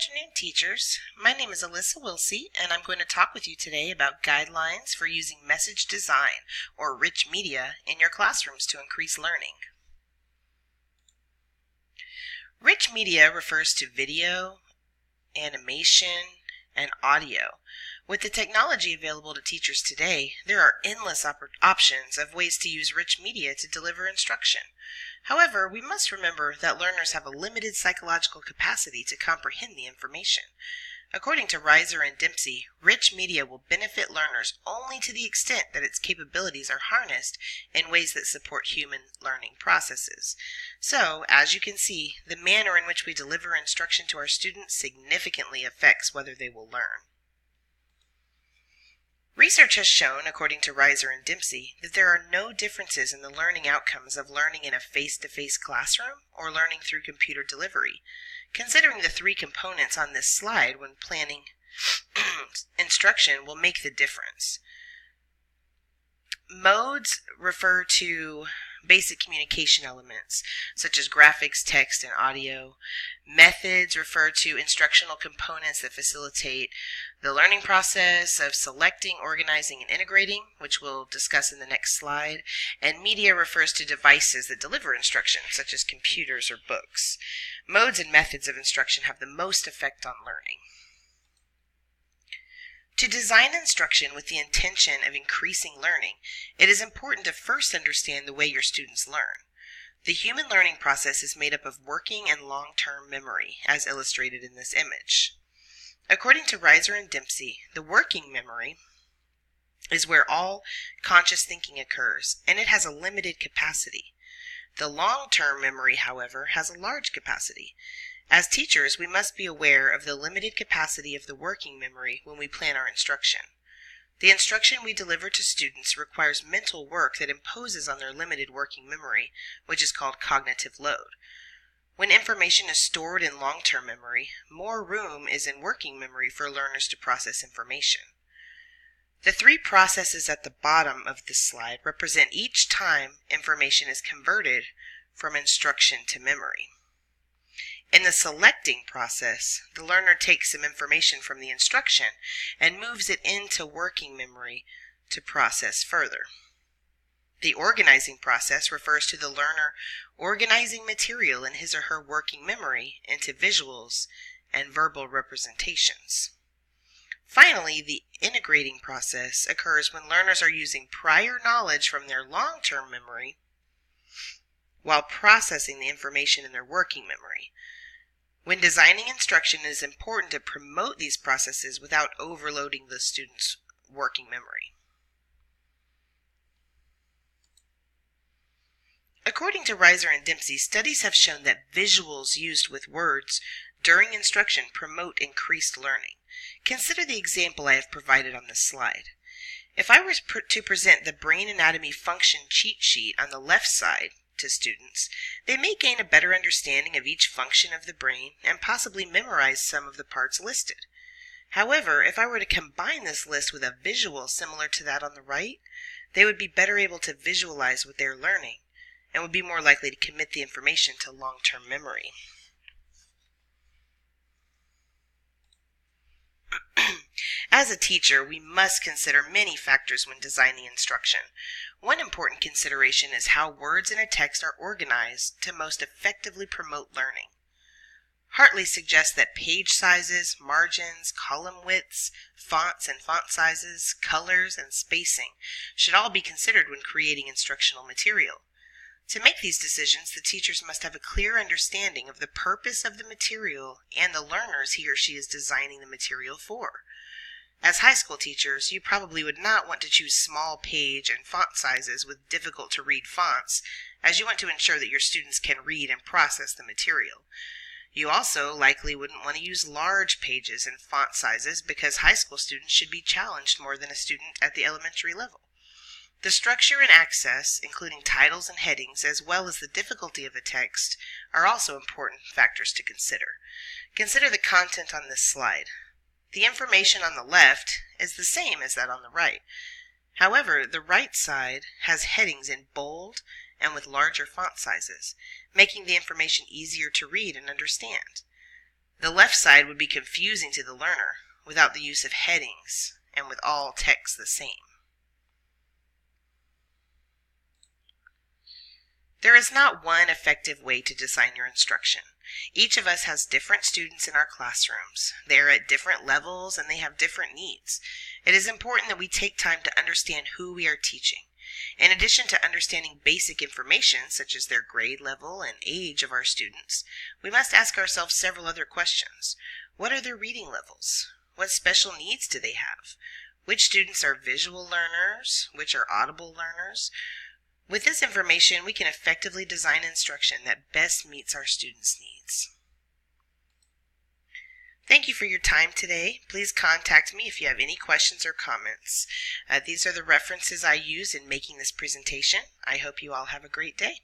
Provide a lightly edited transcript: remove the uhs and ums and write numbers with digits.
afternoon, teachers. My name is Alyssa Wilsey, and I'm going to talk with you today about guidelines for using message design, or rich media, in your classrooms to increase learning. Rich media refers to video, animation, and audio. With the technology available to teachers today, there are endless options of ways to use rich media to deliver instruction. However, we must remember that learners have a limited psychological capacity to comprehend the information. According to Reiser and Dempsey, rich media will benefit learners only to the extent that its capabilities are harnessed in ways that support human learning processes. So, as you can see, the manner in which we deliver instruction to our students significantly affects whether they will learn. Research has shown, according to Reiser and Dempsey, that there are no differences in the learning outcomes of learning in a face-to-face classroom or learning through computer delivery. Considering the three components on this slide when planning instruction will make the difference. Modes refer to basic communication elements, such as graphics, text, and audio. Methods refer to instructional components that facilitate the learning process of selecting, organizing, and integrating, which we'll discuss in the next slide. And media refers to devices that deliver instruction, such as computers or books. Modes and methods of instruction have the most effect on learning. To design instruction with the intention of increasing learning, it is important to first understand the way your students learn. The human learning process is made up of working and long-term memory, as illustrated in this image. According to Reiser and Dempsey, the working memory is where all conscious thinking occurs, and it has a limited capacity. The long-term memory, however, has a large capacity. As teachers, we must be aware of the limited capacity of the working memory when we plan our instruction. The instruction we deliver to students requires mental work that imposes on their limited working memory, which is called cognitive load. When information is stored in long-term memory, more room is in working memory for learners to process information. The three processes at the bottom of this slide represent each time information is converted from instruction to memory. In the selecting process, the learner takes some information from the instruction and moves it into working memory to process further. The organizing process refers to the learner organizing material in his or her working memory into visuals and verbal representations. Finally, the integrating process occurs when learners are using prior knowledge from their long-term memory while processing the information in their working memory. When designing instruction, it is important to promote these processes without overloading the student's working memory. According to Reiser and Dempsey, studies have shown that visuals used with words during instruction promote increased learning. Consider the example I have provided on this slide. If I were to present the brain anatomy function cheat sheet on the left side to students, they may gain a better understanding of each function of the brain and possibly memorize some of the parts listed. However, if I were to combine this list with a visual similar to that on the right, they would be better able to visualize what they are learning and would be more likely to commit the information to long-term memory. As a teacher, we must consider many factors when designing instruction. One important consideration is how words in a text are organized to most effectively promote learning. Hartley suggests that page sizes, margins, column widths, fonts and font sizes, colors, and spacing should all be considered when creating instructional material. To make these decisions, the teachers must have a clear understanding of the purpose of the material and the learners he or she is designing the material for. As high school teachers, you probably would not want to choose small page and font sizes with difficult-to-read fonts, as you want to ensure that your students can read and process the material. You also likely wouldn't want to use large pages and font sizes because high school students should be challenged more than a student at the elementary level. The structure and access, including titles and headings, as well as the difficulty of a text, are also important factors to consider. Consider the content on this slide. The information on the left is the same as that on the right. However, the right side has headings in bold and with larger font sizes, making the information easier to read and understand. The left side would be confusing to the learner without the use of headings and with all text the same. There is not one effective way to design your instruction. Each of us has different students in our classrooms. They are at different levels and they have different needs. It is important that we take time to understand who we are teaching. In addition to understanding basic information, such as their grade level and age of our students, we must ask ourselves several other questions. What are their reading levels? What special needs do they have? Which students are visual learners? Which are audible learners? With this information, we can effectively design instruction that best meets our students' needs. Thank you for your time today. Please contact me if you have any questions or comments. These are the references I use in making this presentation. I hope you all have a great day.